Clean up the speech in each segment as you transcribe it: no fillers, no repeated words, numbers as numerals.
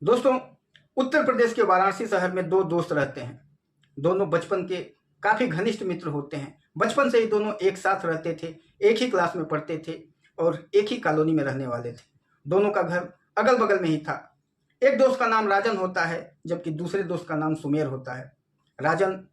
दोस्तों, उत्तर प्रदेश के वाराणसी शहर में दो दोस्त रहते हैं। दोनों बचपन के काफ़ी घनिष्ठ मित्र होते हैं। बचपन से ही दोनों एक साथ रहते थे, एक ही क्लास में पढ़ते थे और एक ही कॉलोनी में रहने वाले थे। दोनों का घर अगल-बगल में ही था। एक दोस्त का नाम राजन होता है, जबकि दूसरे दोस्त का नाम सुमेर होता है। राजन,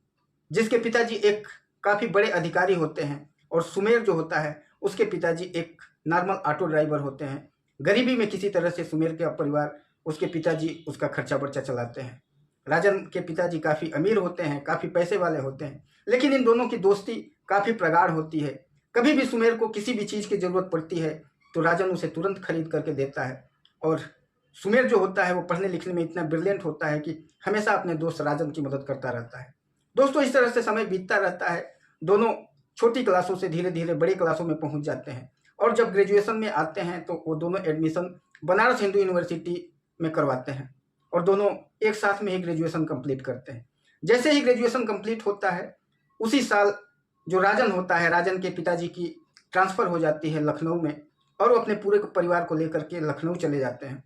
जिसके पिताजी एक काफ़ी बड़े अधिकारी होते हैं, और सुमेर जो होता है, उसके पिताजी एक नॉर्मल ऑटो ड्राइवर होते हैं। गरीबी में किसी तरह से सुमेर का परिवार, उसके पिताजी उसका खर्चा-बर्चा चलाते हैं। राजन के पिताजी काफ़ी अमीर होते हैं, काफ़ी पैसे वाले होते हैं, लेकिन इन दोनों की दोस्ती काफ़ी प्रगाढ़ होती है। कभी भी सुमेर को किसी भी चीज़ की ज़रूरत पड़ती है, तो राजन उसे तुरंत खरीद करके देता है। और सुमेर जो होता है, वो पढ़ने लिखने में इतना ब्रिलियंट होता है कि हमेशा अपने दोस्त राजन की मदद करता रहता है। दोस्तों, इस तरह से समय बीतता रहता है। दोनों छोटी क्लासों से धीरे-धीरे बड़ी क्लासों में पहुँच जाते हैं, और जब ग्रेजुएशन में आते हैं, तो वो दोनों एडमिशन बनारस हिंदू यूनिवर्सिटी में करवाते हैं, और दोनों एक साथ में ही ग्रेजुएशन कंप्लीट करते हैं। जैसे ही ग्रेजुएशन कंप्लीट होता है, उसी साल जो राजन होता है, राजन के पिताजी की ट्रांसफ़र हो जाती है लखनऊ में, और वो अपने पूरे परिवार को लेकर के लखनऊ चले जाते हैं।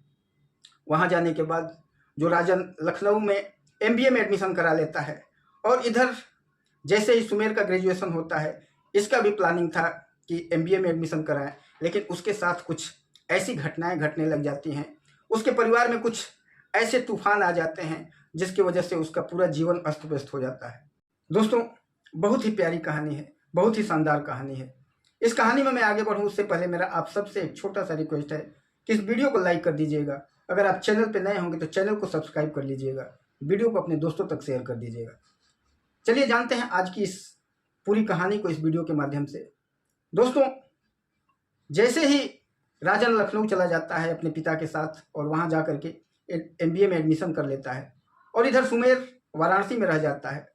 वहाँ जाने के बाद जो राजन लखनऊ में एमबीए में एडमिशन करा लेता है, और इधर जैसे ही सुमेर का ग्रेजुएशन होता है, इसका भी प्लानिंग था कि एमबीए में एडमिशन कराएं, लेकिन उसके साथ कुछ ऐसी घटनाएं घटने लग जाती हैं। उसके परिवार में कुछ ऐसे तूफान आ जाते हैं, जिसकी वजह से उसका पूरा जीवन अस्त व्यस्त हो जाता है। दोस्तों, बहुत ही प्यारी कहानी है, बहुत ही शानदार कहानी है। इस कहानी में मैं आगे बढ़ूँ उससे पहले मेरा आप सबसे एक छोटा सा रिक्वेस्ट है कि इस वीडियो को लाइक कर दीजिएगा। अगर आप चैनल पर नए होंगे तो चैनल को सब्सक्राइब कर लीजिएगा, वीडियो को अपने दोस्तों तक शेयर कर दीजिएगा। चलिए जानते हैं आज की इस पूरी कहानी को इस वीडियो के माध्यम से। दोस्तों, जैसे ही राजन लखनऊ चला जाता है अपने पिता के साथ, और वहाँ जा कर के एमबीए में एडमिशन कर लेता है, और इधर सुमेर वाराणसी में रह जाता है।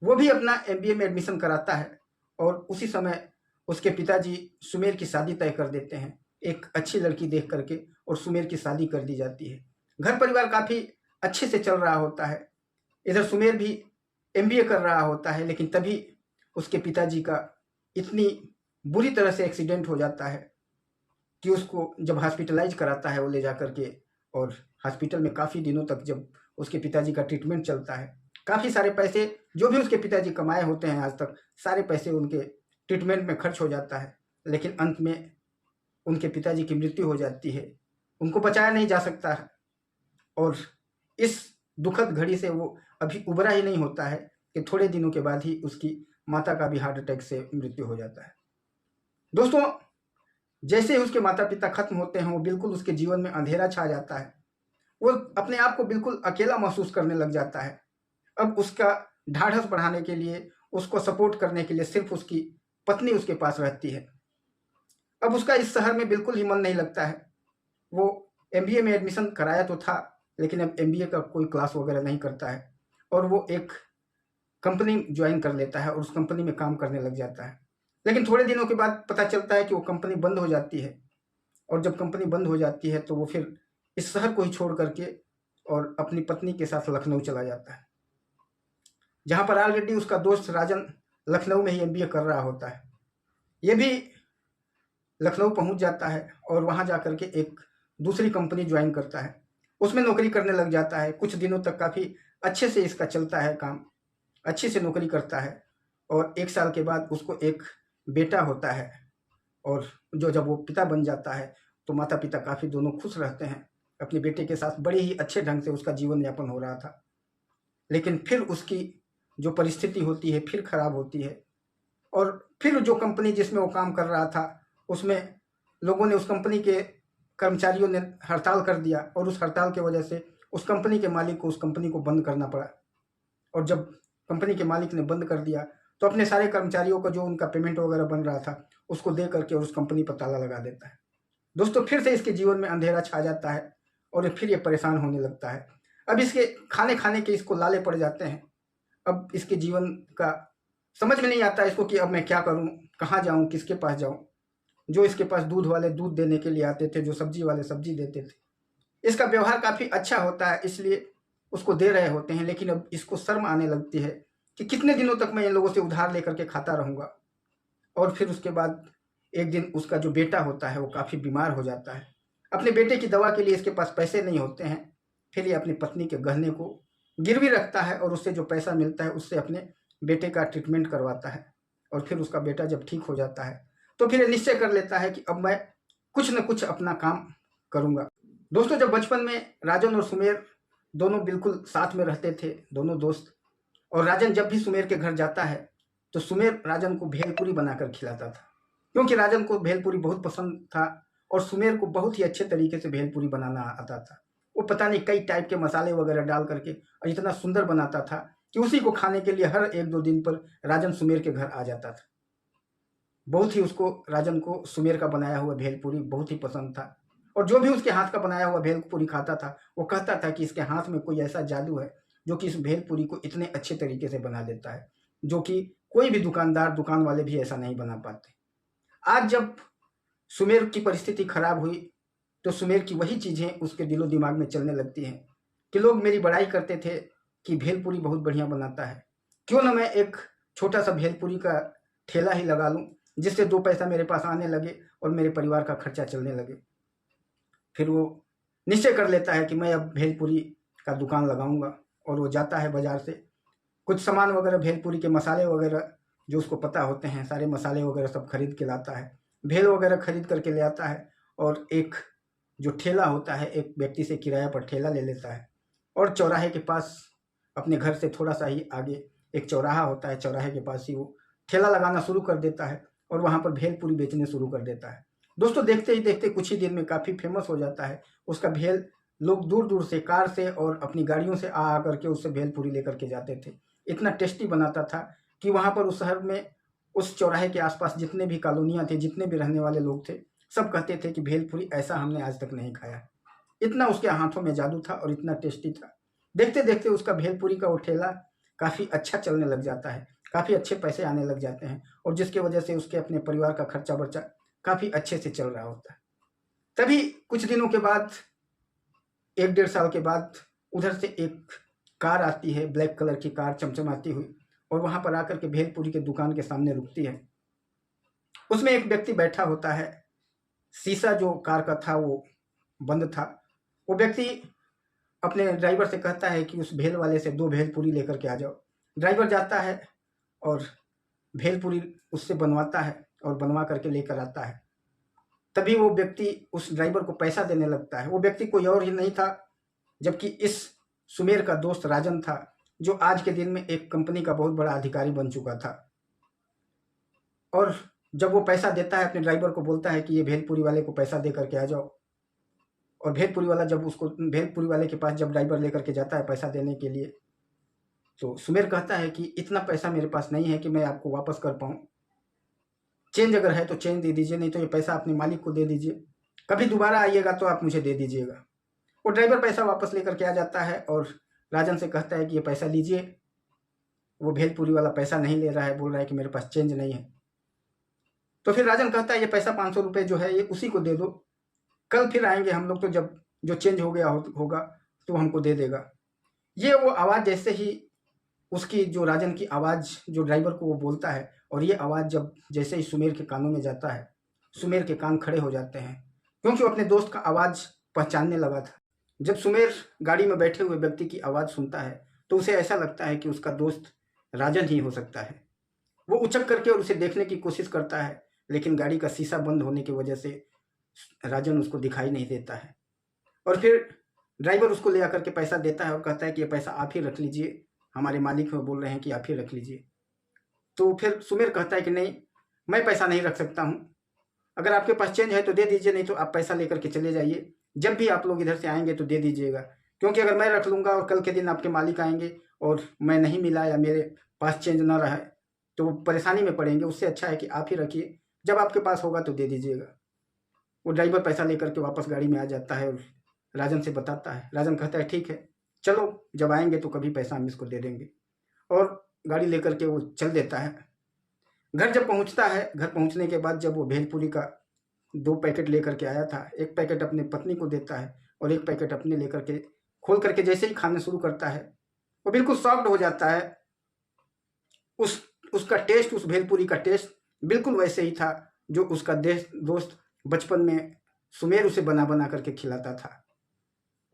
वो भी अपना एमबीए में एडमिशन कराता है, और उसी समय उसके पिताजी सुमेर की शादी तय कर देते हैं, एक अच्छी लड़की देख करके, और सुमेर की शादी कर दी जाती है। घर परिवार काफ़ी अच्छे से चल रहा होता है। इधर सुमेर भी एमबीए कर रहा होता है, लेकिन तभी उसके पिताजी का इतनी बुरी तरह से एक्सीडेंट हो जाता है कि उसको जब हॉस्पिटलाइज कराता है वो ले जा कर के, और हॉस्पिटल में काफ़ी दिनों तक जब उसके पिताजी का ट्रीटमेंट चलता है, काफ़ी सारे पैसे जो भी उसके पिताजी कमाए होते हैं आज तक, सारे पैसे उनके ट्रीटमेंट में खर्च हो जाता है। लेकिन अंत में उनके पिताजी की मृत्यु हो जाती है, उनको बचाया नहीं जा सकता है, और इस दुखद घड़ी से वो अभी उबरा ही नहीं होता है कि थोड़े दिनों के बाद ही उसकी माता का भी हार्ट अटैक से मृत्यु हो जाता है। दोस्तों, जैसे ही उसके माता पिता खत्म होते हैं, वो बिल्कुल उसके जीवन में अंधेरा छा जाता है। वो अपने आप को बिल्कुल अकेला महसूस करने लग जाता है। अब उसका ढाढ़स बढ़ाने के लिए, उसको सपोर्ट करने के लिए सिर्फ उसकी पत्नी उसके पास रहती है। अब उसका इस शहर में बिल्कुल ही मन नहीं लगता है। वो एमबीए में एडमिशन कराया तो था, लेकिन अब एमबीए का कोई क्लास वगैरह नहीं करता है, और वो एक कंपनी ज्वाइन कर लेता है और उस कंपनी में काम करने लग जाता है। लेकिन थोड़े दिनों के बाद पता चलता है कि वो कंपनी बंद हो जाती है, और जब कंपनी बंद हो जाती है तो वो फिर इस शहर को ही छोड़ करके और अपनी पत्नी के साथ लखनऊ चला जाता है, जहाँ पर ऑलरेडी उसका दोस्त राजन लखनऊ में ही एमबीए कर रहा होता है। ये भी लखनऊ पहुँच जाता है, और वहाँ जा कर के एक दूसरी कंपनी ज्वाइन करता है, उसमें नौकरी करने लग जाता है। कुछ दिनों तक काफ़ी अच्छे से इसका चलता है काम, अच्छे से नौकरी करता है, और 1 साल के बाद उसको एक बेटा होता है, और जब वो पिता बन जाता है तो माता पिता काफ़ी दोनों खुश रहते हैं। अपने बेटे के साथ बड़े ही अच्छे ढंग से उसका जीवन यापन हो रहा था। लेकिन फिर उसकी जो परिस्थिति होती है फिर खराब होती है, और फिर जो कंपनी जिसमें वो काम कर रहा था, उसमें लोगों ने, उस कंपनी के कर्मचारियों ने हड़ताल कर दिया, और उस हड़ताल की वजह से उस कंपनी के मालिक को उस कंपनी को बंद करना पड़ा। और जब कंपनी के मालिक ने बंद कर दिया, तो अपने सारे कर्मचारियों को जो उनका पेमेंट वगैरह बन रहा था उसको दे करके और उस कंपनी पर ताला लगा देता है। दोस्तों, फिर से इसके जीवन में अंधेरा छा जाता है, और फिर ये परेशान होने लगता है। अब इसके खाने खाने के इसको लाले पड़ जाते हैं। अब इसके जीवन का समझ में नहीं आता इसको कि अब मैं क्या करूं, कहाँ जाऊं, किसके पास जाऊं। जो इसके पास दूध वाले दूध देने के लिए आते थे, जो सब्जी वाले सब्जी देते थे, इसका व्यवहार काफ़ी अच्छा होता है, इसलिए उसको दे रहे होते हैं। लेकिन अब इसको शर्म आने लगती है कि कितने दिनों तक मैं इन लोगों से उधार लेकर के खाता रहूँगा। और फिर उसके बाद एक दिन उसका जो बेटा होता है वो काफ़ी बीमार हो जाता है। अपने बेटे की दवा के लिए इसके पास पैसे नहीं होते हैं। फिर ये अपनी पत्नी के गहने को गिरवी रखता है और उससे जो पैसा मिलता है उससे अपने बेटे का ट्रीटमेंट करवाता है। और फिर उसका बेटा जब ठीक हो जाता है तो फिर ये निश्चय कर लेता है कि अब मैं कुछ न कुछ अपना काम करूँगा। दोस्तों, जब बचपन में राजन और सुमेर दोनों बिल्कुल साथ में रहते थे, दोनों दोस्त, और राजन जब भी सुमेर के घर जाता है तो सुमेर राजन को भेलपुरी बनाकर खिलाता था, क्योंकि राजन को भेलपुरी बहुत पसंद था और सुमेर को बहुत ही अच्छे तरीके से भेलपुरी बनाना आता था। वो पता नहीं कई टाइप के मसाले वगैरह डाल करके और इतना सुंदर बनाता था कि उसी को खाने के लिए हर 1-2 दिन पर राजन सुमेर के घर आ जाता था। बहुत ही उसको, राजन को सुमेर का बनाया हुआ भेलपुरी बहुत ही पसंद था और जो भी उसके हाथ का बनाया हुआ भेलपुरी खाता था वो कहता था कि इसके हाथ में कोई ऐसा जादू है जो कि इस भेलपुरी को इतने अच्छे तरीके से बना देता है, जो कि कोई भी दुकानदार, दुकान वाले भी ऐसा नहीं बना पाते। आज जब सुमेर की परिस्थिति खराब हुई तो सुमेर की वही चीज़ें उसके दिलो दिमाग में चलने लगती हैं कि लोग मेरी बड़ाई करते थे कि भेलपुरी बहुत बढ़िया बनाता है, क्यों ना मैं एक छोटा सा भेलपुरी का ठेला ही लगा लूँ, जिससे 2 पैसा मेरे पास आने लगे और मेरे परिवार का खर्चा चलने लगे। फिर वो निश्चय कर लेता है कि मैं अब भेलपुरी का दुकान लगाऊंगा और वो जाता है बाज़ार से कुछ सामान वगैरह, भेलपुरी के मसाले वगैरह जो उसको पता होते हैं, सारे मसाले वगैरह सब खरीद के लाता है, भेल वगैरह खरीद करके ले आता है और एक जो ठेला होता है, एक व्यक्ति से किराया पर ठेला ले लेता है और चौराहे के पास, अपने घर से थोड़ा सा ही आगे एक चौराहा होता है, चौराहे के पास ही वो ठेला लगाना शुरू कर देता है और वहाँ पर भेलपुरी बेचने शुरू कर देता है। दोस्तों, देखते ही देखते कुछ ही दिन में काफ़ी फेमस हो जाता है उसका भेल। लोग दूर दूर से कार से और अपनी गाड़ियों से आ करके उससे भेलपुरी लेकर के जाते थे। इतना टेस्टी बनाता था कि वहाँ पर उस शहर में, उस चौराहे के आसपास जितने भी कॉलोनियाँ थे, जितने भी रहने वाले लोग थे, सब कहते थे कि भेलपुरी ऐसा हमने आज तक नहीं खाया। इतना उसके हाथों में जादू था और इतना टेस्टी था। देखते देखते उसका भेलपुरी का वो ठेला काफ़ी अच्छा चलने लग जाता है, काफ़ी अच्छे पैसे आने लग जाते हैं और जिसकी वजह से उसके अपने परिवार का खर्चा वर्चा काफ़ी अच्छे से चल रहा होता है। तभी कुछ दिनों के बाद, 1-1.5 साल के बाद, उधर से एक कार आती है, ब्लैक कलर की कार चमचमाती हुई, और वहाँ पर आकर के भेलपुरी के दुकान के सामने रुकती है। उसमें एक व्यक्ति बैठा होता है, शीशा जो कार का था वो बंद था। वो व्यक्ति अपने ड्राइवर से कहता है कि उस भेल वाले से 2 भेलपुरी लेकर के आ जाओ। ड्राइवर जाता है और भेलपुरी उससे बनवाता है और बनवा करके लेकर आता है। तभी वो व्यक्ति उस ड्राइवर को पैसा देने लगता है। वो व्यक्ति कोई और ही नहीं था जबकि इस सुमेर का दोस्त राजन था, जो आज के दिन में एक कंपनी का बहुत बड़ा अधिकारी बन चुका था। और जब वो पैसा देता है, अपने ड्राइवर को बोलता है कि ये भेलपुरी वाले को पैसा दे करके आ जाओ, और भेलपुरी वाला जब उसको, भेलपुरी वाले के पास जब ड्राइवर लेकर के जाता है पैसा देने के लिए, तो सुमेर कहता है कि इतना पैसा मेरे पास नहीं है कि मैं आपको वापस कर पाऊँ। चेंज अगर है तो चेंज दे दीजिए, नहीं तो ये पैसा अपने मालिक को दे दीजिए, कभी दोबारा आइएगा तो आप मुझे दे दीजिएगा। वो ड्राइवर पैसा वापस लेकर के आ जाता है और राजन से कहता है कि ये पैसा लीजिए। वो भेलपुरी वाला पैसा नहीं ले रहा है, बोल रहा है कि मेरे पास चेंज नहीं है। तो फिर राजन कहता है ये पैसा 500 रुपये जो है ये उसी को दे दो, कल फिर आएंगे हम लोग तो जब जो चेंज हो गया होगा तो हमको दे देगा। ये वो आवाज़ जैसे ही उसकी, जो राजन की आवाज़ जो ड्राइवर को वो बोलता है, और ये आवाज़ जब जैसे ही सुमेर के कानों में जाता है, सुमेर के कान खड़े हो जाते हैं, क्योंकि वो अपने दोस्त का आवाज़ पहचानने लगा था। जब सुमेर गाड़ी में बैठे हुए व्यक्ति की आवाज़ सुनता है तो उसे ऐसा लगता है कि उसका दोस्त राजन ही हो सकता है। वो उछक करके और उसे देखने की कोशिश करता है, लेकिन गाड़ी का शीशा बंद होने की वजह से राजन उसको दिखाई नहीं देता है। और फिर ड्राइवर उसको ले आकर के पैसा देता है और कहता है कि ये पैसा आप ही रख लीजिए, हमारे मालिक बोल रहे हैं कि आप ही रख लीजिए। तो फिर सुमेर कहता है कि नहीं, मैं पैसा नहीं रख सकता हूँ, अगर आपके पास चेंज है तो दे दीजिए, नहीं तो आप पैसा लेकर के चले जाइए, जब भी आप लोग इधर से आएंगे तो दे दीजिएगा, क्योंकि अगर मैं रख लूँगा और कल के दिन आपके मालिक आएंगे और मैं नहीं मिला या मेरे पास चेंज ना रहा तो वो परेशानी में पड़ेंगे। उससे अच्छा है कि आप ही रखिए, जब आपके पास होगा तो दे दीजिएगा। वो ड्राइवर पैसा लेकर के वापस गाड़ी में आ जाता है और राजन से बताता है। राजन कहता है ठीक है, चलो जब आएंगे तो कभी पैसा हम इसको दे देंगे, और गाड़ी लेकर के वो चल देता है। घर जब पहुंचता है, घर पहुंचने के बाद जब वो भेलपुरी का 2 पैकेट लेकर के आया था, एक पैकेट अपने पत्नी को देता है और एक पैकेट अपने लेकर के खोल करके जैसे ही खाना शुरू करता है वो बिल्कुल शॉक्ड हो जाता है। उसका टेस्ट, उस भेलपुरी का टेस्ट बिल्कुल वैसे ही था जो उसका दोस्त बचपन में सुमेर उसे बना बना करके खिलाता था।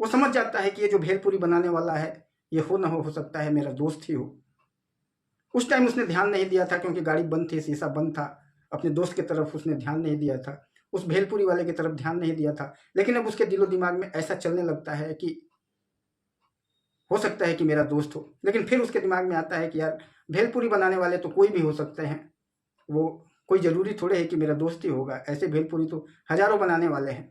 वो समझ जाता है कि ये जो भेलपुरी बनाने वाला है ये हो सकता है मेरा दोस्त ही हो। उस टाइम उसने ध्यान नहीं दिया था क्योंकि गाड़ी बंद थी, शीशा बंद था। अपने दोस्त की तरफ उसने ध्यान नहीं दिया था, उस भेलपुरी वाले की तरफ ध्यान नहीं दिया था। लेकिन अब उसके दिलो दिमाग में ऐसा चलने लगता है कि हो सकता है कि मेरा दोस्त हो। लेकिन फिर उसके दिमाग में आता है कि यार भेलपुरी बनाने वाले तो कोई भी हो सकते हैं, वो कोई ज़रूरी थोड़े है कि मेरा दोस्त ही होगा, ऐसे भेलपुरी तो हज़ारों बनाने वाले हैं।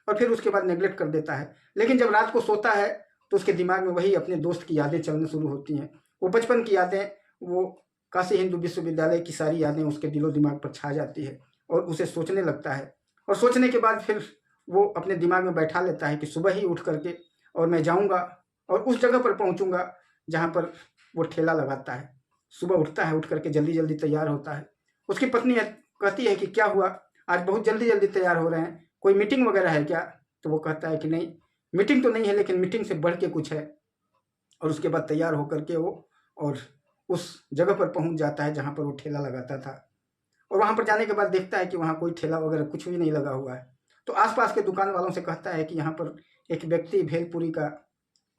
और फिर उसके बाद नेगलेक्ट कर देता है। लेकिन जब रात को सोता है तो उसके दिमाग में वही अपने दोस्त की यादें चलना शुरू होती हैं। वो बचपन की यादें, वो काशी हिंदू विश्वविद्यालय की सारी यादें उसके दिलो दिमाग पर छा जाती है और उसे सोचने लगता है। और सोचने के बाद फिर वो अपने दिमाग में बैठा लेता है कि सुबह ही उठ करके और मैं जाऊँगा और उस जगह पर पहुँचूँगा जहाँ पर वो ठेला लगाता है। सुबह उठता है, उठ करके जल्दी जल्दी तैयार होता है। उसकी पत्नी कहती है कि क्या हुआ, आज बहुत जल्दी जल्दी तैयार हो रहे हैं, कोई मीटिंग वगैरह है क्या? तो वो कहता है कि नहीं, मीटिंग तो नहीं है लेकिन मीटिंग से बढ़ के कुछ है। और उसके बाद तैयार होकर के वो और उस जगह पर पहुंच जाता है जहाँ पर वो ठेला लगाता था। और वहाँ पर जाने के बाद देखता है कि वहाँ कोई ठेला वगैरह कुछ भी नहीं लगा हुआ है। तो आसपास के दुकान वालों से कहता है कि यहाँ पर एक व्यक्ति भेलपुरी का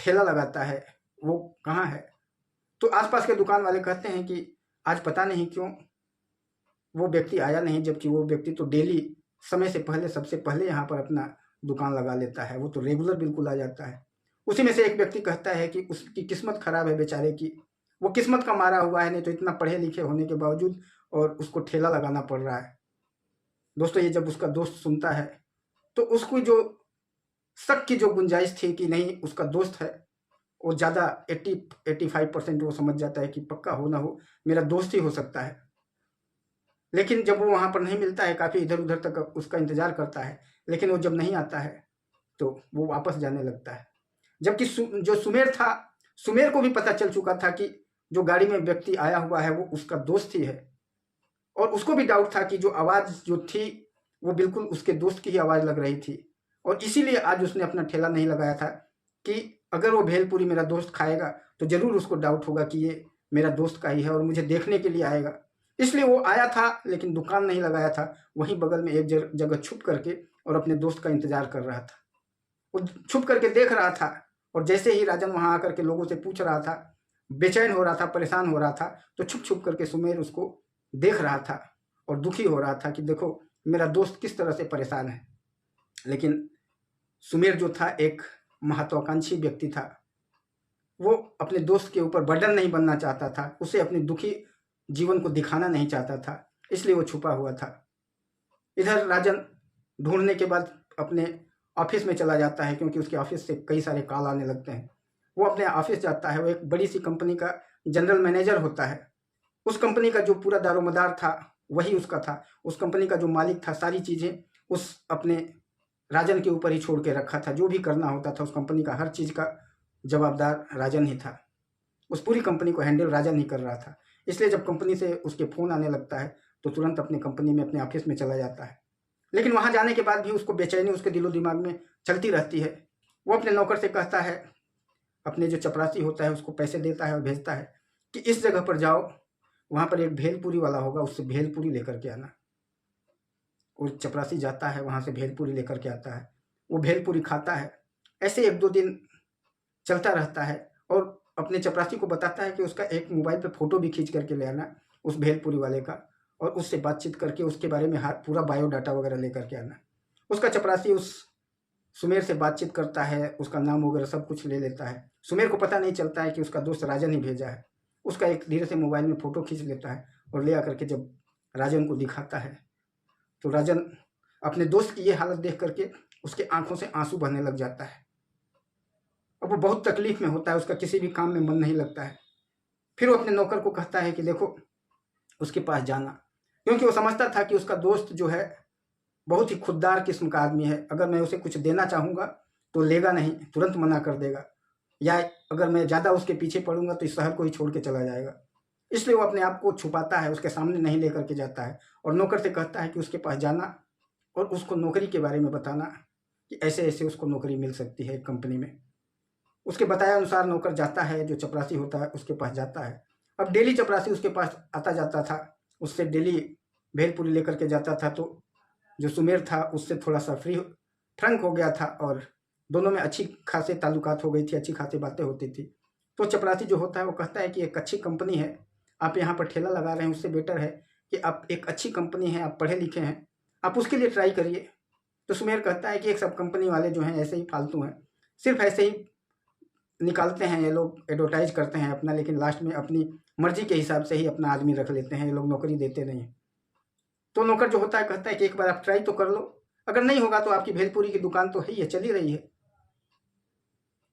ठेला लगाता है, वो कहाँ है? तो आसपास के दुकान वाले कहते हैं कि आज पता नहीं क्यों वो व्यक्ति आया नहीं, जबकि वो व्यक्ति तो डेली समय से पहले सबसे पहले यहाँ पर अपना दुकान लगा लेता है, वो तो रेगुलर बिल्कुल आ जाता है। उसी में से एक व्यक्ति कहता है कि उसकी किस्मत खराब है बेचारे की, वो किस्मत का मारा हुआ है, नहीं तो इतना पढ़े लिखे होने के बावजूद और उसको ठेला लगाना पड़ रहा है। दोस्तों ये जब उसका दोस्त सुनता है तो उसको जो शक की जो गुंजाइश थी कि नहीं उसका दोस्त है, वो ज़्यादा 80-85% वो समझ जाता है कि पक्का हो ना हो मेरा दोस्त ही हो सकता है। लेकिन जब वो वहाँ पर नहीं मिलता है, काफ़ी इधर उधर तक उसका इंतज़ार करता है, लेकिन वो जब नहीं आता है तो वो वापस जाने लगता है। जबकि जो सुमेर था, सुमेर को भी पता चल चुका था कि जो गाड़ी में व्यक्ति आया हुआ है वो उसका दोस्त ही है। और उसको भी डाउट था कि जो आवाज़ जो थी वो बिल्कुल उसके दोस्त की ही आवाज़ लग रही थी। और इसीलिए आज उसने अपना ठेला नहीं लगाया था कि अगर वो भेलपुरी मेरा दोस्त खाएगा तो ज़रूर उसको डाउट होगा कि ये मेरा दोस्त का ही है और मुझे देखने के लिए आएगा। इसलिए वो आया था लेकिन दुकान नहीं लगाया था, वहीं बगल में एक जगह छुप करके और अपने दोस्त का इंतजार कर रहा था। वो छुप करके देख रहा था और जैसे ही राजन वहां आकर के लोगों से पूछ रहा था, बेचैन हो रहा था, परेशान हो रहा था, तो छुप छुप करके सुमेर उसको देख रहा था और दुखी हो रहा था कि देखो मेरा दोस्त किस तरह से परेशान है। लेकिन सुमेर जो था एक महत्वाकांक्षी व्यक्ति था, वो अपने दोस्त के ऊपर बर्डन नहीं बनना चाहता था, उसे अपनी दुखी जीवन को दिखाना नहीं चाहता था, इसलिए वो छुपा हुआ था। इधर राजन ढूंढने के बाद अपने ऑफिस में चला जाता है क्योंकि उसके ऑफिस से कई सारे कॉल आने लगते हैं। वो अपने ऑफिस जाता है, वो एक बड़ी सी कंपनी का जनरल मैनेजर होता है। उस कंपनी का जो पूरा दारोमदार था वही उसका था, उस कंपनी का जो मालिक था सारी चीज़ें उस अपने राजन के ऊपर ही छोड़ के रखा था। जो भी करना होता था उस कंपनी का हर चीज़ का जवाबदार राजन ही था, उस पूरी कंपनी को हैंडल राजन ही कर रहा था। इसलिए जब कंपनी से उसके फ़ोन आने लगता है तो तुरंत अपनी कंपनी में अपने ऑफिस में चला जाता है। लेकिन वहाँ जाने के बाद भी उसको बेचैनी उसके दिलो दिमाग में चलती रहती है। वो अपने नौकर से कहता है, अपने जो चपरासी होता है उसको पैसे देता है और भेजता है कि इस जगह पर जाओ, वहाँ पर एक भेलपुरी वाला होगा, उससे भेलपुरी लेकर के आना। वो चपरासी जाता है, वहाँ से भेलपुरी लेकर के आता है, वो भेलपुरी खाता है। ऐसे 1-2 दिन चलता रहता है और अपने चपरासी को बताता है कि उसका एक मोबाइल पे फ़ोटो भी खींच करके ले आना उस भेलपुरी वाले का, और उससे बातचीत करके उसके बारे में पूरा बायोडाटा वगैरह लेकर के आना। उसका चपरासी उस सुमेर से बातचीत करता है, उसका नाम वगैरह सब कुछ ले लेता है। सुमेर को पता नहीं चलता है कि उसका दोस्त राजन ही भेजा है। उसका एक धीरे से मोबाइल में फ़ोटो खींच लेता है और ले आकर के जब राजन को दिखाता है तो राजन अपने दोस्त की ये हालत देख करके उसके आंखों से आंसू बहने लग जाता है। अब वो बहुत तकलीफ में होता है, उसका किसी भी काम में मन नहीं लगता है। फिर वो अपने नौकर को कहता है कि देखो उसके पास जाना, क्योंकि वो समझता था कि उसका दोस्त जो है बहुत ही खुददार किस्म का आदमी है। अगर मैं उसे कुछ देना चाहूँगा तो लेगा नहीं, तुरंत मना कर देगा, या अगर मैं ज़्यादा उसके पीछे पड़ूंगा तो इस शहर को ही छोड़ के चला जाएगा। इसलिए वो अपने आप को छुपाता है, उसके सामने नहीं लेकर के जाता है और नौकर से कहता है कि उसके पास जाना और उसको नौकरी के बारे में बताना कि ऐसे ऐसे उसको नौकरी मिल सकती है एक कंपनी में। उसके बताए अनुसार नौकर जाता है, जो चपरासी होता है उसके पास जाता है। अब डेली चपरासी उसके पास आता जाता था, उससे डेली भेलपुरी लेकर के जाता था। तो जो सुमेर था उससे थोड़ा सा फ्रंक हो गया था और दोनों में अच्छी खासी ताल्लुकात हो गई थी, अच्छी खासी बातें होती थी। तो चपरासी जो होता है वो कहता है कि एक अच्छी कंपनी है, आप यहाँ पर ठेला लगा रहे हैं, उससे बेटर है कि आप एक अच्छी कंपनी है, आप पढ़े लिखे हैं, आप उसके लिए ट्राई करिए। तो सुमेर कहता है कि एक सब कंपनी वाले जो हैं ऐसे ही फालतू हैं, सिर्फ ऐसे ही निकालते हैं ये लोग, एडवर्टाइज करते हैं अपना, लेकिन लास्ट में अपनी मर्जी के हिसाब से ही अपना आदमी रख लेते हैं, ये लोग नौकरी देते नहीं हैं। तो नौकर जो होता है कहता है कि एक बार आप ट्राई तो कर लो, अगर नहीं होगा तो आपकी भेलपुरी की दुकान तो है ही है, चली रही है।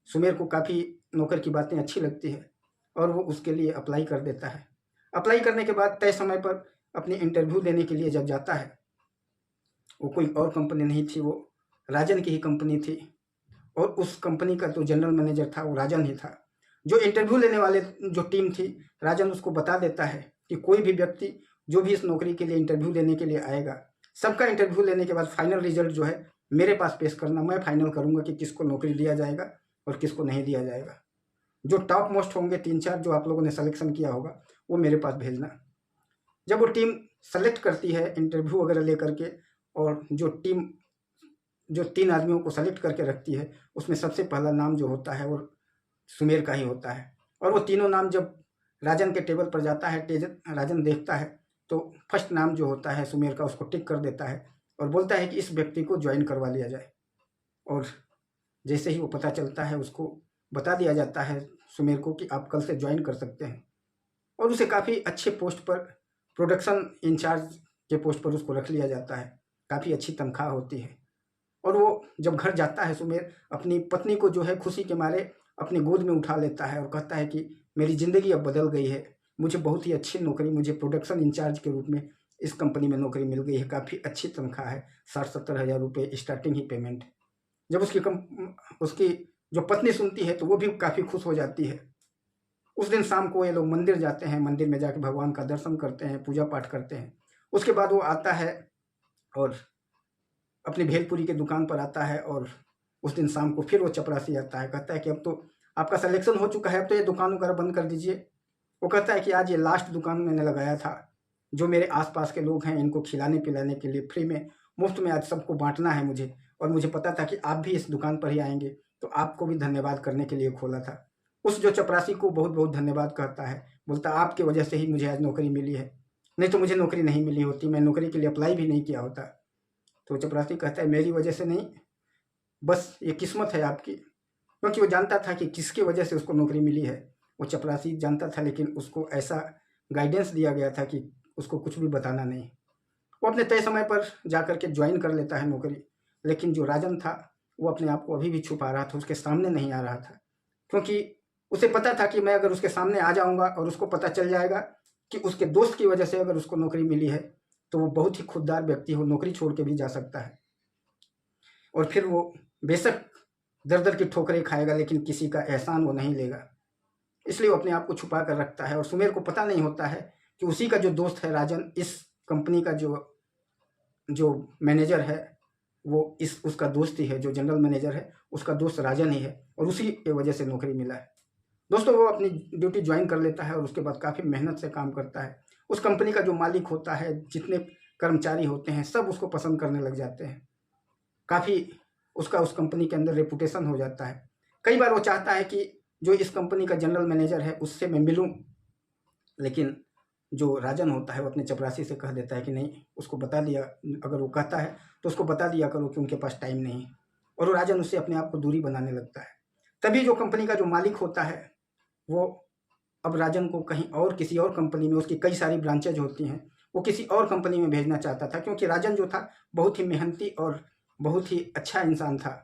सुमेर को काफ़ी नौकर की बातें अच्छी लगती है और वो उसके लिए अप्लाई कर देता है। अप्लाई करने के बाद तय समय पर अपनी इंटरव्यू देने के लिए जब जाता है, वो कोई और कंपनी नहीं थी, वो राजन की ही कंपनी थी और उस कंपनी का जो जनरल मैनेजर था वो राजन ही था। जो इंटरव्यू लेने वाले जो टीम थी, राजन उसको बता देता है कि कोई भी व्यक्ति जो भी इस नौकरी के लिए इंटरव्यू देने के लिए आएगा, सबका इंटरव्यू लेने के बाद फाइनल रिजल्ट जो है मेरे पास पेश करना, मैं फाइनल करूँगा कि किसको नौकरी दिया जाएगा और किसको नहीं दिया जाएगा। जो टॉप मोस्ट होंगे 3-4 जो आप लोगों ने सिलेक्शन किया होगा वो मेरे पास भेजना। जब वो टीम सेलेक्ट करती है इंटरव्यू वगैरह लेकर के, और जो टीम जो 3 आदमियों को सेलेक्ट करके रखती है, उसमें सबसे पहला नाम जो होता है वो सुमेर का ही होता है। और वो तीनों नाम जब राजन के टेबल पर जाता है, राजन देखता है तो फर्स्ट नाम जो होता है सुमेर का, उसको टिक कर देता है और बोलता है कि इस व्यक्ति को ज्वाइन करवा लिया जाए। और जैसे ही वो पता चलता है, उसको बता दिया जाता है सुमेर को कि आप कल से ज्वाइन कर सकते हैं, और उसे काफ़ी अच्छे पोस्ट पर, प्रोडक्शन इंचार्ज के पोस्ट पर उसको रख लिया जाता है। काफ़ी अच्छी तनख्वाह होती है। और वो जब घर जाता है सुमेर, अपनी पत्नी को जो है खुशी के मारे अपनी गोद में उठा लेता है और कहता है कि मेरी ज़िंदगी अब बदल गई है, मुझे बहुत ही अच्छी नौकरी, मुझे प्रोडक्शन इंचार्ज के रूप में इस कंपनी में नौकरी मिल गई है, काफ़ी अच्छी तनख्वाह है, 60-70 हज़ार रुपये स्टार्टिंग ही पेमेंट। जब उसकी जो पत्नी सुनती है तो वो भी काफ़ी खुश हो जाती है। उस दिन शाम को ये लोग मंदिर जाते हैं, मंदिर में जाकर भगवान का दर्शन करते हैं, पूजा पाठ करते हैं। उसके बाद वो आता है और अपनी भेलपुरी की दुकान पर आता है, और उस दिन शाम को फिर वो चपरासी आता है, कहता है कि अब तो आपका सिलेक्शन हो चुका है, अब तो ये दुकान वगैरह बंद कर दीजिए। वो कहता है कि आज ये लास्ट दुकान मैंने लगाया था, जो मेरे आसपास के लोग हैं इनको खिलाने पिलाने के लिए फ्री में, मुफ्त में आज सबको बांटना है मुझे, और मुझे पता था कि आप भी इस दुकान पर ही आएंगे, तो आपको भी धन्यवाद करने के लिए खोला था। उस जो चपरासी को बहुत बहुत धन्यवाद कहता है, बोलता आपकी वजह से ही मुझे आज नौकरी मिली है, नहीं तो मुझे नौकरी नहीं मिली होती, मैं नौकरी के लिए अप्लाई भी नहीं किया होता। तो चपरासी कहता है मेरी वजह से नहीं, बस ये किस्मत है आपकी। क्योंकि वो जानता था कि किसकी वजह से उसको नौकरी मिली है, वो चपरासी जानता था, लेकिन उसको ऐसा गाइडेंस दिया गया था कि उसको कुछ भी बताना नहीं। वो अपने तय समय पर जाकर के ज्वाइन कर लेता है नौकरी, लेकिन जो राजन था वो अपने आप को अभी भी छुपा रहा था, उसके सामने नहीं आ रहा था, क्योंकि उसे पता था कि मैं अगर उसके सामने आ जाऊंगा और उसको पता चल जाएगा कि उसके दोस्त की वजह से अगर उसको नौकरी मिली है, तो वो बहुत ही खुददार व्यक्ति हो, नौकरी छोड़ के भी जा सकता है, और फिर वो बेशक दर दर की ठोकरें खाएगा, लेकिन किसी का एहसान वो नहीं लेगा। इसलिए वो अपने आप को छुपा कर रखता है, और सुमेर को पता नहीं होता है कि उसी का जो दोस्त है राजन, इस कंपनी का जो मैनेजर है, वो उसका दोस्त ही है, जो जनरल मैनेजर है उसका दोस्त राजन ही है, और उसी की वजह से नौकरी मिला है। दोस्तों, वो अपनी ड्यूटी ज्वाइन कर लेता है और उसके बाद काफ़ी मेहनत से काम करता है। उस कंपनी का जो मालिक होता है, जितने कर्मचारी होते हैं, सब उसको पसंद करने लग जाते हैं। काफ़ी उसका उस कंपनी के अंदर रेपुटेशन हो जाता है। कई बार वो चाहता है कि जो इस कंपनी का जनरल मैनेजर है उससे मैं मिलूं, लेकिन जो राजन होता है वो अपने चपरासी से कह देता है कि नहीं, उसको बता दिया, अगर वो कहता है तो उसको बता दिया करो कि उनके पास टाइम नहीं है, और वो राजन उससे अपने आप को दूरी बनाने लगता है। तभी जो कंपनी का जो मालिक होता है वो अब राजन को कहीं और, किसी और कंपनी में, उसकी कई सारी ब्रांचेज होती हैं, वो किसी और कंपनी में भेजना चाहता था, क्योंकि राजन जो था बहुत ही मेहनती और बहुत ही अच्छा इंसान था।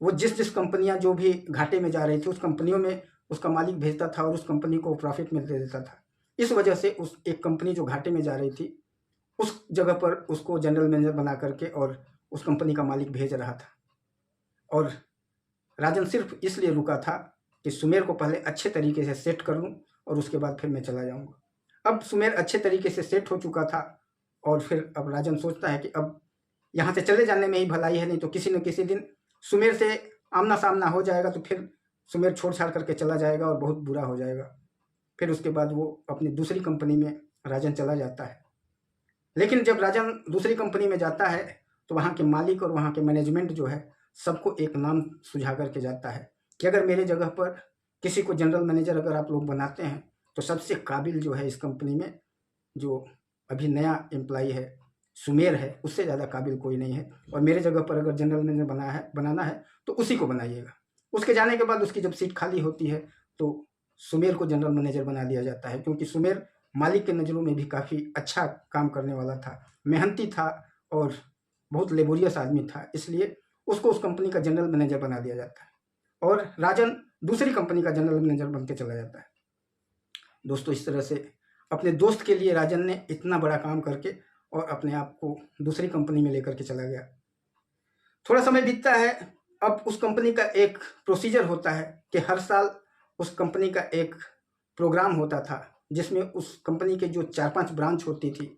वो जिस कंपनियां जो भी घाटे में जा रही थी उस कंपनियों में उसका मालिक भेजता था और उस कंपनी को प्रॉफिट में दे देता था। इस वजह से उस एक कंपनी जो घाटे में जा रही थी उस जगह पर उसको जनरल मैनेजर बना करके और उस कंपनी का मालिक भेज रहा था। और राजन सिर्फ इसलिए रुका था कि सुमेर को पहले अच्छे तरीके से सेट कर लूँ और उसके बाद फिर मैं चला जाऊँगा। अब सुमेर अच्छे तरीके से सेट हो चुका था, और फिर अब राजन सोचता है कि अब यहाँ से चले जाने में ही भलाई है, नहीं तो किसी न किसी दिन सुमेर से आमना सामना हो जाएगा, तो फिर सुमेर छोड़ छाड़ करके चला जाएगा और बहुत बुरा हो जाएगा। फिर उसके बाद वो अपनी दूसरी कंपनी में राजन चला जाता है। लेकिन जब राजन दूसरी कंपनी में जाता है तो वहाँ के मालिक और वहाँ के मैनेजमेंट जो है सबको एक नाम सुझा करके जाता है कि अगर मेरे जगह पर किसी को जनरल मैनेजर अगर आप लोग बनाते हैं तो सबसे काबिल जो है इस कंपनी में, जो अभी नया एम्प्लॉई है सुमेर है, उससे ज़्यादा काबिल कोई नहीं है, और मेरे जगह पर अगर जनरल मैनेजर बनाना है तो उसी को बनाइएगा। उसके जाने के बाद उसकी जब सीट खाली होती है तो सुमेर को जनरल मैनेजर बना दिया जाता है, क्योंकि सुमेर मालिक के नज़रों में भी काफ़ी अच्छा काम करने वाला था, मेहनती था और बहुत लेबोरियस आदमी था, इसलिए उसको उस कंपनी का जनरल मैनेजर बना दिया जाता है और राजन दूसरी कंपनी का जनरल मैनेजर बन के चला जाता है। दोस्तों, इस तरह से अपने दोस्त के लिए राजन ने इतना बड़ा काम करके और अपने आप को दूसरी कंपनी में लेकर के चला गया। थोड़ा समय बीतता है, अब उस कंपनी का एक प्रोसीजर होता है कि हर साल उस कंपनी का एक प्रोग्राम होता था जिसमें उस कंपनी के जो 4-5 ब्रांच होती थी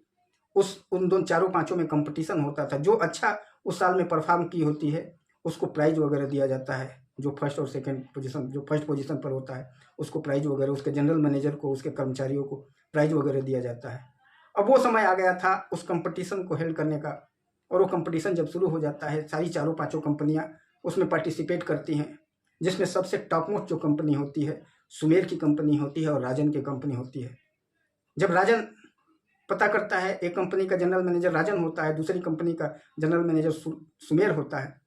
उन दोनों चारों पांचों में कंपटीशन होता था। जो अच्छा उस साल में परफॉर्म की होती है उसको प्राइज वगैरह दिया जाता है, जो फर्स्ट और सेकंड पोजीशन, जो फर्स्ट पोजीशन पर होता है उसको प्राइज वगैरह, उसके जनरल मैनेजर को, उसके कर्मचारियों को प्राइज वगैरह दिया जाता है। अब वो समय आ गया था उस कंपटीशन को हेल्ड करने का, और वो कंपटीशन जब शुरू हो जाता है सारी चारों पांचों कंपनियां उसमें पार्टिसिपेट करती हैं, जिसमें सबसे टॉप मोस्ट जो कंपनी होती है सुमेर की कंपनी होती है और राजन की कंपनी होती है। जब राजन पता करता है, एक कंपनी का जनरल मैनेजर राजन होता है, दूसरी कंपनी का जनरल मैनेजर सुमेर होता है,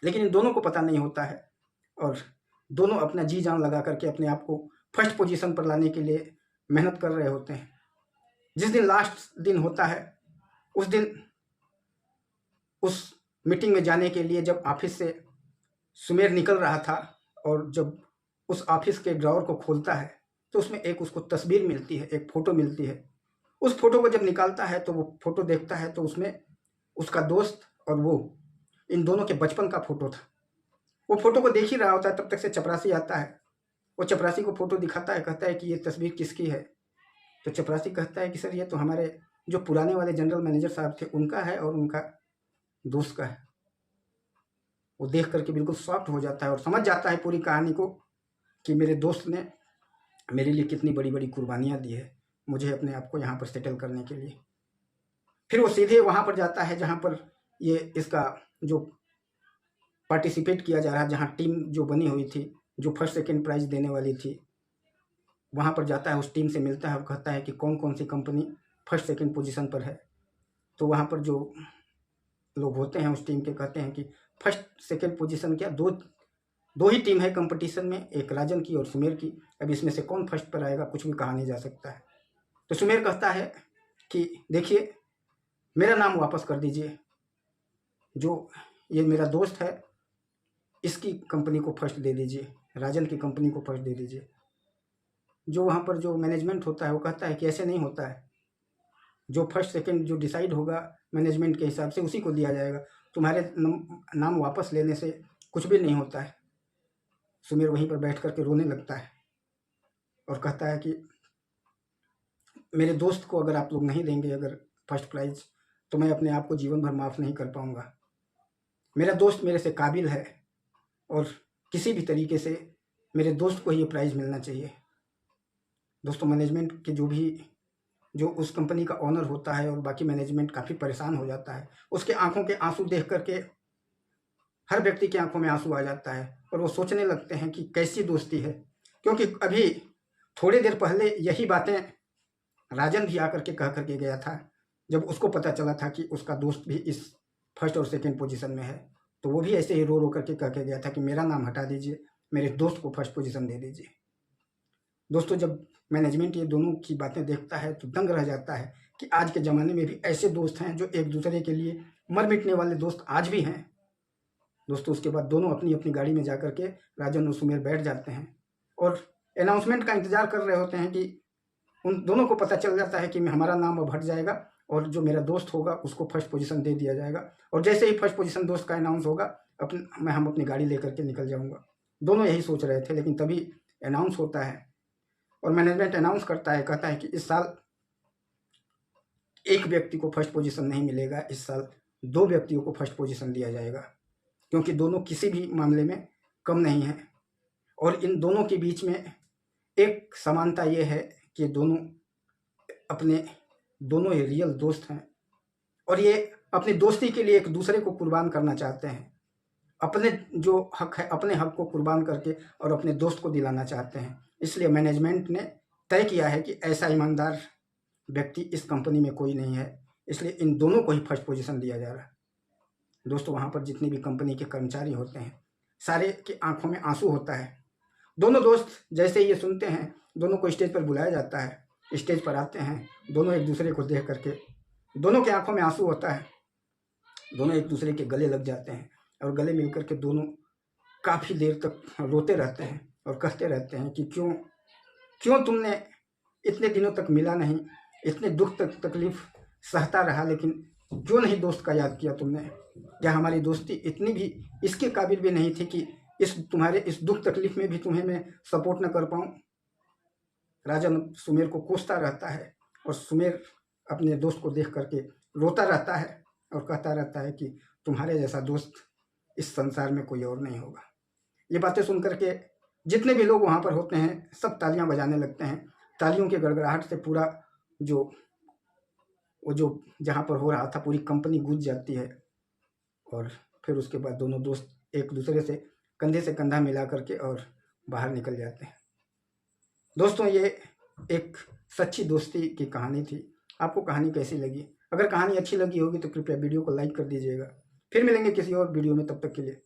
लेकिन इन दोनों को पता नहीं होता है और दोनों अपना जी जान लगा करके अपने आप को फर्स्ट पोजीशन पर लाने के लिए मेहनत कर रहे होते हैं। जिस दिन लास्ट दिन होता है उस दिन उस मीटिंग में जाने के लिए जब ऑफिस से सुमेर निकल रहा था और जब उस ऑफिस के ड्रॉअर को खोलता है तो उसमें एक उसको तस्वीर मिलती है, एक फ़ोटो मिलती है। उस फोटो को जब निकालता है तो वो फोटो देखता है तो उसमें उसका दोस्त और वो इन दोनों के बचपन का फोटो था। वो फोटो को देख ही रहा होता है, तब तक से चपरासी आता है। वो चपरासी को फोटो दिखाता है, कहता है कि ये तस्वीर किसकी है। तो चपरासी कहता है कि सर ये तो हमारे जो पुराने वाले जनरल मैनेजर साहब थे उनका है और उनका दोस्त का है। वो देख करके बिल्कुल शॉक्ड हो जाता है और समझ जाता है पूरी कहानी को कि मेरे दोस्त ने मेरे लिए कितनी बड़ी बड़ी कुर्बानियाँ दी है मुझे अपने आप को यहाँ पर सेटल करने के लिए। फिर वो सीधे वहाँ पर जाता है जहाँ पर ये इसका जो पार्टिसिपेट किया जा रहा है, जहाँ टीम जो बनी हुई थी, जो फर्स्ट सेकंड प्राइज देने वाली थी, वहाँ पर जाता है, उस टीम से मिलता है और कहता है कि कौन कौन सी कंपनी फर्स्ट सेकंड पोजीशन पर है। तो वहाँ पर जो लोग होते हैं उस टीम के कहते हैं कि फर्स्ट सेकंड पोजीशन क्या, दो ही टीम है कंपटीशन में, एक राजन की और सुमेर की। अब इसमें से कौन फर्स्ट पर आएगा कुछ भी कहा नहीं जा सकता है। तो सुमेर कहता है कि देखिए मेरा नाम वापस कर दीजिए, जो ये मेरा दोस्त है इसकी कंपनी को फर्स्ट दे दीजिए, राजन की कंपनी को फर्स्ट दे दीजिए। जो वहाँ पर जो मैनेजमेंट होता है वो कहता है कि ऐसे नहीं होता है, जो फर्स्ट सेकंड जो डिसाइड होगा मैनेजमेंट के हिसाब से उसी को दिया जाएगा, तुम्हारे नाम वापस लेने से कुछ भी नहीं होता है। सुमेर वहीं पर बैठ करके रोने लगता है और कहता है कि मेरे दोस्त को अगर आप लोग नहीं देंगे अगर फर्स्ट प्राइज तो मैं अपने आप को जीवन भर माफ़ नहीं कर पाऊँगा। मेरा दोस्त मेरे से काबिल है और किसी भी तरीके से मेरे दोस्त को ये प्राइज़ मिलना चाहिए। दोस्तों, मैनेजमेंट के जो उस कंपनी का ओनर होता है और बाकी मैनेजमेंट काफ़ी परेशान हो जाता है। उसके आंखों के आंसू देख करके हर व्यक्ति की आंखों में आंसू आ जाता है और वो सोचने लगते हैं कि कैसी दोस्ती है, क्योंकि अभी थोड़ी देर पहले यही बातें राजन भी आकर के कह करके गया था। जब उसको पता चला था कि उसका दोस्त भी इस फर्स्ट और सेकंड पोजीशन में है तो वो भी ऐसे ही रो रो करके कह के गया था कि मेरा नाम हटा दीजिए, मेरे दोस्त को फर्स्ट पोजीशन दे दीजिए। दोस्तों, जब मैनेजमेंट ये दोनों की बातें देखता है तो दंग रह जाता है कि आज के ज़माने में भी ऐसे दोस्त हैं जो एक दूसरे के लिए मर मिटने वाले दोस्त आज भी हैं। दोस्तों, उसके बाद दोनों अपनी अपनी गाड़ी में जा के राजन और सुमेर बैठ जाते हैं और अनाउंसमेंट का इंतज़ार कर रहे होते हैं कि उन दोनों को पता चल जाता है कि हमारा नाम अब हट जाएगा और जो मेरा दोस्त होगा उसको फर्स्ट पोजीशन दे दिया जाएगा, और जैसे ही फर्स्ट पोजीशन दोस्त का अनाउंस होगा हम अपनी गाड़ी लेकर के निकल जाऊंगा। दोनों यही सोच रहे थे, लेकिन तभी अनाउंस होता है और मैनेजमेंट अनाउंस करता है, कहता है कि इस साल एक व्यक्ति को फर्स्ट पोजीशन नहीं मिलेगा, इस साल 2 व्यक्तियों को फर्स्ट पोजीशन दिया जाएगा, क्योंकि दोनों किसी भी मामले में कम नहीं हैं और इन दोनों के बीच में एक समानता ये है कि दोनों ये रियल दोस्त हैं और ये अपनी दोस्ती के लिए एक दूसरे को कुर्बान करना चाहते हैं। अपने जो हक है, अपने हक को कुर्बान करके और अपने दोस्त को दिलाना चाहते हैं। इसलिए मैनेजमेंट ने तय किया है कि ऐसा ईमानदार व्यक्ति इस कंपनी में कोई नहीं है, इसलिए इन दोनों को ही फर्स्ट पोजीशन दिया जा रहा है। दोस्तों, वहाँ पर जितने भी कंपनी के कर्मचारी होते हैं, सारे की आंखों में आंसू होता है। दोनों दोस्त जैसे ही ये सुनते हैं, दोनों को स्टेज पर बुलाया जाता है। स्टेज पर आते हैं, दोनों एक दूसरे को देख करके दोनों की आंखों में आंसू होता है। दोनों एक दूसरे के गले लग जाते हैं और गले मिल करके दोनों काफ़ी देर तक रोते रहते हैं और कहते रहते हैं कि क्यों तुमने इतने दिनों तक मिला नहीं, इतने दुख तकलीफ सहता रहा, लेकिन क्यों नहीं दोस्त का याद किया तुमने? क्या हमारी दोस्ती इतनी भी इसके काबिल भी नहीं थी कि तुम्हारे इस दुख तकलीफ में भी तुम्हें मैं सपोर्ट न कर पाऊँ? राजा सुमेर को कोसता रहता है और सुमेर अपने दोस्त को देख करके रोता रहता है और कहता रहता है कि तुम्हारे जैसा दोस्त इस संसार में कोई और नहीं होगा। ये बातें सुन करके जितने भी लोग वहाँ पर होते हैं सब तालियां बजाने लगते हैं। तालियों के गड़गड़ाहट से पूरा जो जहाँ पर हो रहा था पूरी कंपनी गूंज जाती है। और फिर उसके बाद दोनों दोस्त एक दूसरे से कंधे से कंधा मिला करके और बाहर निकल जाते हैं। दोस्तों, ये एक सच्ची दोस्ती की कहानी थी। आपको कहानी कैसी लगी? अगर कहानी अच्छी लगी होगी तो कृपया वीडियो को लाइक कर दीजिएगा। फिर मिलेंगे किसी और वीडियो में, तब तक के लिए